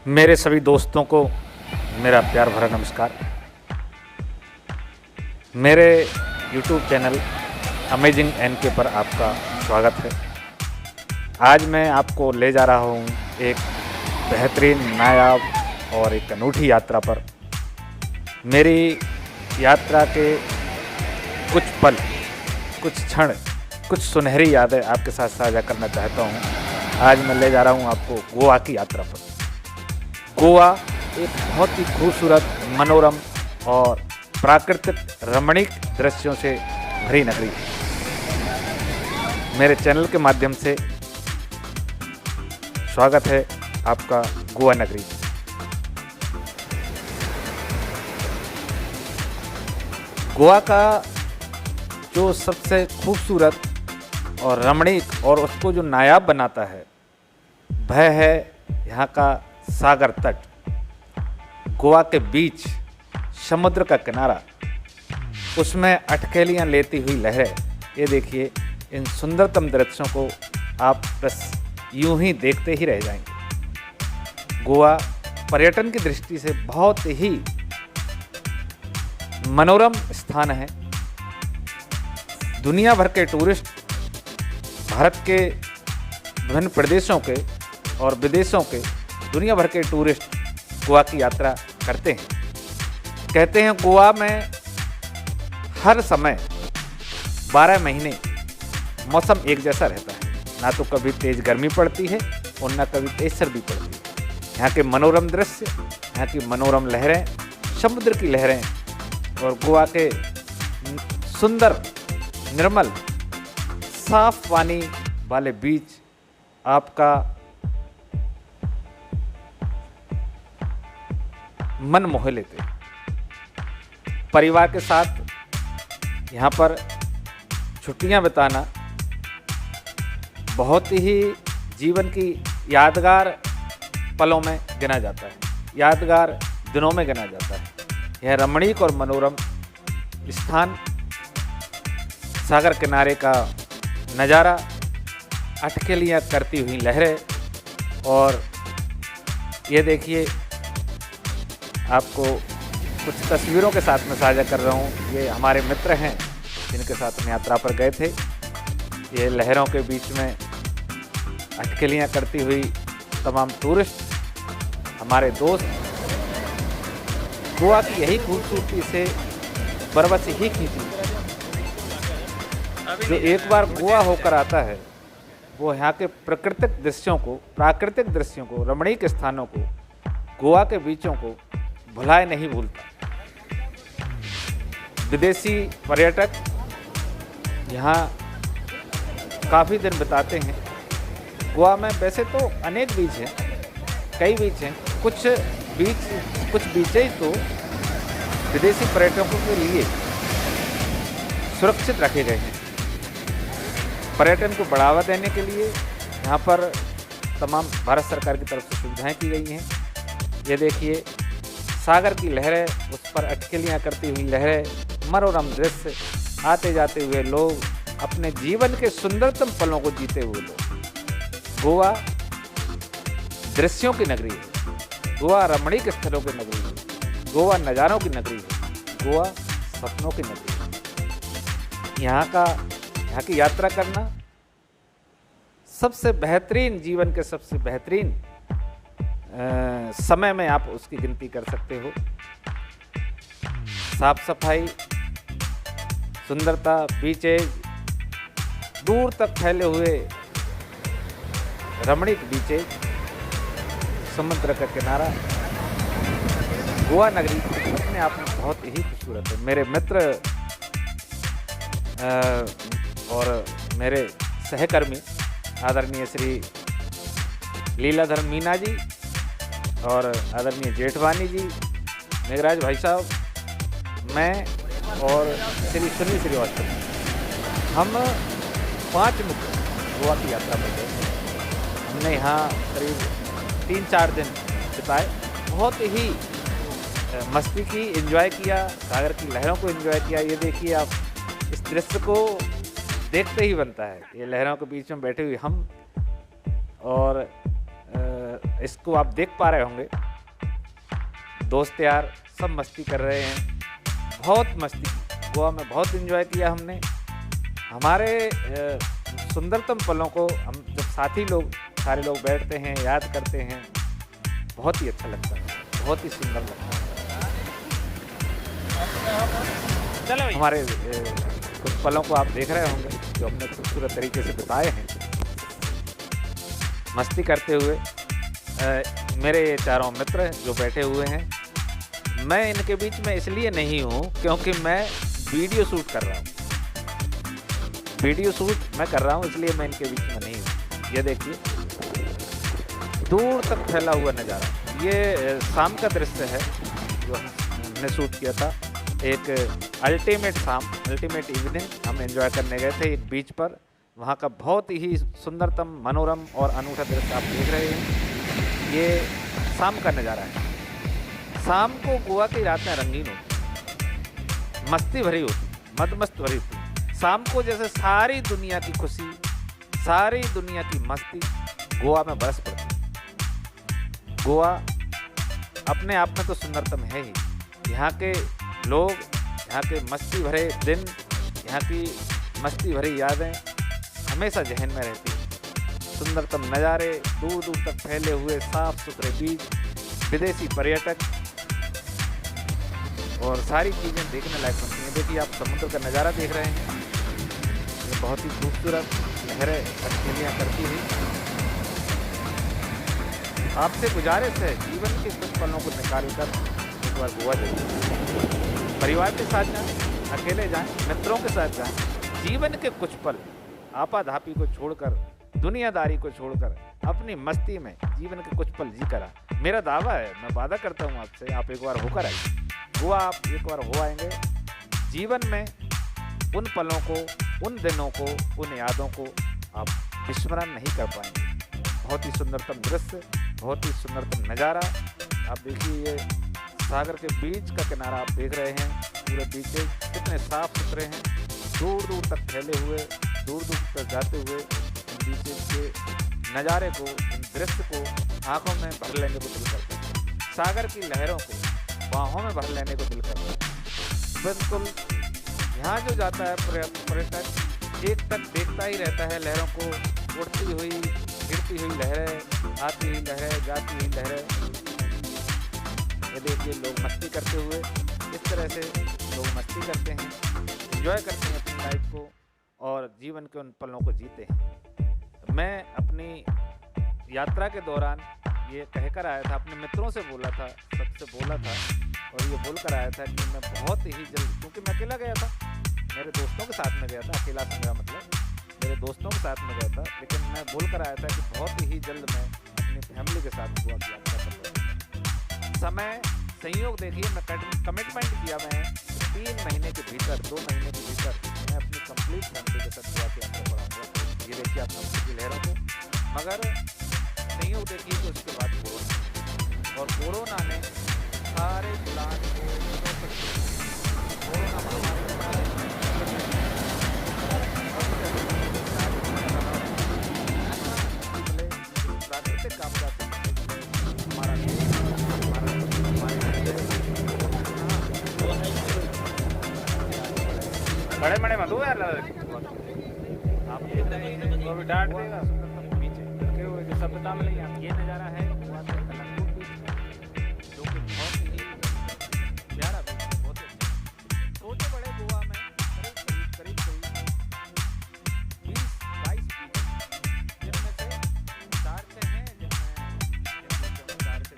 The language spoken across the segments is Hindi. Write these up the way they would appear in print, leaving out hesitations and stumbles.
मेरे सभी दोस्तों को मेरा प्यार भरा नमस्कार। मेरे YouTube चैनल अमेजिंग एनके पर आपका स्वागत है। आज मैं आपको ले जा रहा हूँ एक बेहतरीन, नायाब और एक अनूठी यात्रा पर। मेरी यात्रा के कुछ पल, कुछ क्षण, कुछ सुनहरी यादें आपके साथ साझा करना चाहता हूँ। आज मैं ले जा रहा हूँ आपको गोवा की यात्रा पर। गोवा एक बहुत ही खूबसूरत, मनोरम और प्राकृतिक रमणीक दृश्यों से भरी नगरी है। मेरे चैनल के माध्यम से स्वागत है आपका गोवा नगरी। गोवा का जो सबसे खूबसूरत और रमणीक और उसको जो नायाब बनाता है वह है यहाँ का सागर तट। गोवा के बीच समुद्र का किनारा, उसमें अटखेलियाँ लेती हुई लहरें। ये देखिए, इन सुंदरतम दृश्यों को आप बस यूं ही देखते ही रह जाएंगे। गोवा पर्यटन की दृष्टि से बहुत ही मनोरम स्थान है। दुनिया भर के टूरिस्ट भारत के विभिन्न प्रदेशों के और विदेशों के दुनिया भर के टूरिस्ट गोवा की यात्रा करते हैं। कहते हैं गोवा में हर समय 12 महीने मौसम एक जैसा रहता है। ना तो कभी तेज़ गर्मी पड़ती है और ना कभी तेज़ सर्दी पड़ती है। यहाँ के मनोरम दृश्य, यहाँ की मनोरम लहरें, समुद्र की लहरें और गोवा के सुंदर, निर्मल, साफ पानी वाले बीच आपका मन मोह लेते। परिवार के साथ यहाँ पर छुट्टियाँ बिताना बहुत ही जीवन की यादगार पलों में गिना जाता है, यादगार दिनों में गिना जाता है। यह रमणीक और मनोरम स्थान, सागर किनारे का नज़ारा, अटखेलियाँ करती हुई लहरें, और ये देखिए, आपको कुछ तस्वीरों के साथ में साझा कर रहा हूँ। ये हमारे मित्र हैं जिनके साथ हम यात्रा पर गए थे। ये लहरों के बीच में अटखेलियाँ करती हुई तमाम टूरिस्ट, हमारे दोस्त, गोवा की यही खूबसूरती से बरबस ही खींची। जो एक बार गोवा होकर आता है वो यहाँ के प्राकृतिक दृश्यों को, रमणीक स्थानों को, गोवा के बीचों को भुलाए नहीं भूलता। विदेशी पर्यटक यहाँ काफ़ी दिन बिताते हैं। गोवा में वैसे तो अनेक बीच हैं, कई बीच हैं। कुछ बीचेज तो विदेशी पर्यटकों के लिए सुरक्षित रखे गए हैं। पर्यटन को बढ़ावा देने के लिए यहाँ पर तमाम भारत सरकार की तरफ से सुविधाएं की गई हैं। ये देखिए, सागर की लहरें, उस पर अटखेलियाँ करती हुई लहरें, मनोरम दृश्य, आते जाते हुए लोग, अपने जीवन के सुंदरतम पलों को जीते हुए लोग। गोवा दृश्यों की नगरी है, गोवा रमणीक स्थलों की नगरी है, गोवा नज़ारों की नगरी है, गोवा सपनों की नगरी है। यहाँ की यात्रा करना सबसे बेहतरीन, जीवन के सबसे बेहतरीन समय में आप उसकी गिनती कर सकते हो। साफ सफाई, सुंदरता, बीचेज, दूर तक फैले हुए रमणीक बीचेज, समुद्र का किनारा, गोवा नगरी अपने आप में बहुत ही खूबसूरत है। मेरे मित्र और मेरे सहकर्मी आदरणीय श्री लीलाधर मीना जी और आदरणीय जेठवानी जी, मेघराज भाई साहब, मैं और श्री सुनील श्रीवास्तव, हम 5 मित्र गोवा की यात्रा पर गए। हमने यहाँ करीब 3-4 दिन बिताए। बहुत ही मस्ती की, एंजॉय किया, सागर की लहरों को एंजॉय किया। ये देखिए, आप इस दृश्य को देखते ही बनता है। ये लहरों के बीच में बैठे हुए हम और इसको आप देख पा रहे होंगे, दोस्त यार सब मस्ती कर रहे हैं, बहुत मस्ती की। गोवा में बहुत एंजॉय किया हमने। हमारे सुंदरतम पलों को हम जब साथी लोग सारे लोग बैठते हैं, याद करते हैं, बहुत ही अच्छा लगता है, बहुत ही सुंदर लगता है। चलो हमारे कुछ पलों को आप देख रहे होंगे जो हमने खूबसूरत तरीके से बिताए हैं मस्ती करते हुए। मेरे ये चारों मित्र जो बैठे हुए हैं, मैं इनके बीच में इसलिए नहीं हूँ क्योंकि मैं वीडियो शूट कर रहा हूँ। वीडियो शूट मैं कर रहा हूँ इसलिए मैं इनके बीच में नहीं हूँ। ये देखिए दूर तक फैला हुआ नज़ारा, ये शाम का दृश्य है जो हमने शूट किया था। एक अल्टीमेट शाम, अल्टीमेट इवनिंग हम एंजॉय करने गए थे एक बीच पर। वहाँ का बहुत ही सुंदरतम, मनोरम और अनूठा दृश्य आप देख रहे हैं। ये शाम का नज़ारा है। शाम को गोवा की रातें रंगीन होती, मस्ती भरी होती, मदमस्त भरी होती। शाम को जैसे सारी दुनिया की खुशी, सारी दुनिया की मस्ती गोवा में बरस पड़ती। गोवा अपने आप में तो सुंदरतम है ही। यहाँ के लोग, यहाँ के मस्ती भरे दिन, यहाँ की मस्ती भरी यादें हमेशा जहन में रहती हैं। सुंदरतम नज़ारे, दूर दूर तक फैले हुए साफ सुथरे बीच, विदेशी पर्यटक और सारी चीज़ें देखने लायक बनती हैं। देखिए आप समुद्र का नज़ारा देख रहे हैं, ये बहुत ही खूबसूरत लहरें अकेलियाँ करती हुई। आपसे गुजारिश है जीवन के कुछ पलों को निकाल कर एक बार गोवा जाइए। परिवार के साथ जाएं, अकेले जाएं, मित्रों के साथ जाएं। जीवन के कुछ पल आपाधापी को छोड़कर, दुनियादारी को छोड़कर अपनी मस्ती में जीवन के कुछ पल जी करा। मेरा दावा है, मैं वादा करता हूँ आपसे, आप एक बार होकर आइए। गोवा आप एक बार हो आएंगे, जीवन में उन पलों को, उन दिनों को, उन यादों को आप विस्मरण नहीं कर पाएंगे। बहुत ही सुंदरतम दृश्य, बहुत ही सुंदरतम नज़ारा। आप देखिए ये सागर के बीच का किनारा आप देख रहे हैं, पूरे बीचेस कितने साफ सुथरे हैं, दूर दूर तक फैले हुए, दूर दूर तक जाते हुए इन बीचेस के नज़ारे को, इन दृश्य को आंखों में भर लेने को दिल करता है। सागर की लहरों को बाहों में भर लेने को दिल करता है। बिल्कुल यहाँ जो जाता है पर्यटक एक तक देखता ही रहता है लहरों को, उड़ती हुई, गिरती हुई लहरें, आती हुई लहरें, जाती हुई लहरें। ये देखिए लोग मस्ती करते हुए, इस तरह से लोग मस्ती करते हैं, एंजॉय करते हैं अपनी लाइफ को और जीवन के उन पलों को जीते हैं। मैं अपनी यात्रा के दौरान ये कहकर आया था, अपने मित्रों से बोला था, सबसे बोला था और ये बोल कर आया था कि मैं बहुत ही जल्द, क्योंकि मैं अकेला गया था, मेरे दोस्तों के साथ में गया था, अकेला से मेरा मतलब मेरे दोस्तों के साथ में गया था, लेकिन मैं बोल कर आया था कि बहुत ही जल्द मैं अपनी फैमिली के साथ गोवा की यात्रा कर लूँगा। समय संयोग देखिए, मैं कमिटमेंट किया, मैं 3 महीने के भीतर, 2 महीने के भीतर मैं अपनी कंप्लीट फैमिली के साथ गोवा की यात्रा कराऊँगा। ये देखिए आप समुद्र की लहरों को, मगर संयोग देखिए तो उसके बाद कोरोना, और कोरोना ने सारे प्लान को, कोरोना महामारी प्राकृतिक आपदा से हमारा बड़े बड़े मधु यार आप देख रहे हैं, तो भी डांट देगा पीछे रखे हुए जो सभ्यता में नहीं। आप ये नज़ारा है गोवा के कलंगूट बीच में, जो कि बहुत ही प्यारा बीच है, बहुत ही छोटे बड़े गोवा में करीब 20-22 बीच, जिनमें से 4-6 हैं जिनमें 4 से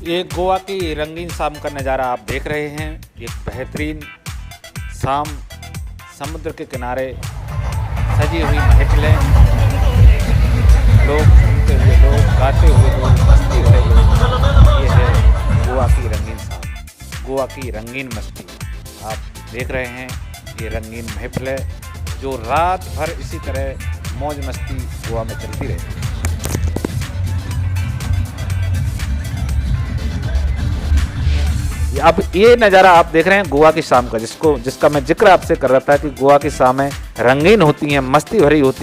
ये गोवा की रंगीन शाम का नज़ारा आप देख रहे हैं। एक बेहतरीन शाम, समुद्र के किनारे सजी हुई महफिलें, लोग घूमते हुए लोग, गाते हुए लोग, मस्ती भरे लोग। ये है गोवा की रंगीन शाम, गोवा की रंगीन मस्ती। आप देख रहे हैं ये रंगीन महफिल है जो रात भर इसी तरह मौज मस्ती गोवा में चलती रहती है। अब ये नज़ारा आप देख रहे हैं गोवा की शाम का, जिसका मैं जिक्र आपसे कर रहा था कि गोवा की शामें रंगीन होती हैं, मस्ती भरी होती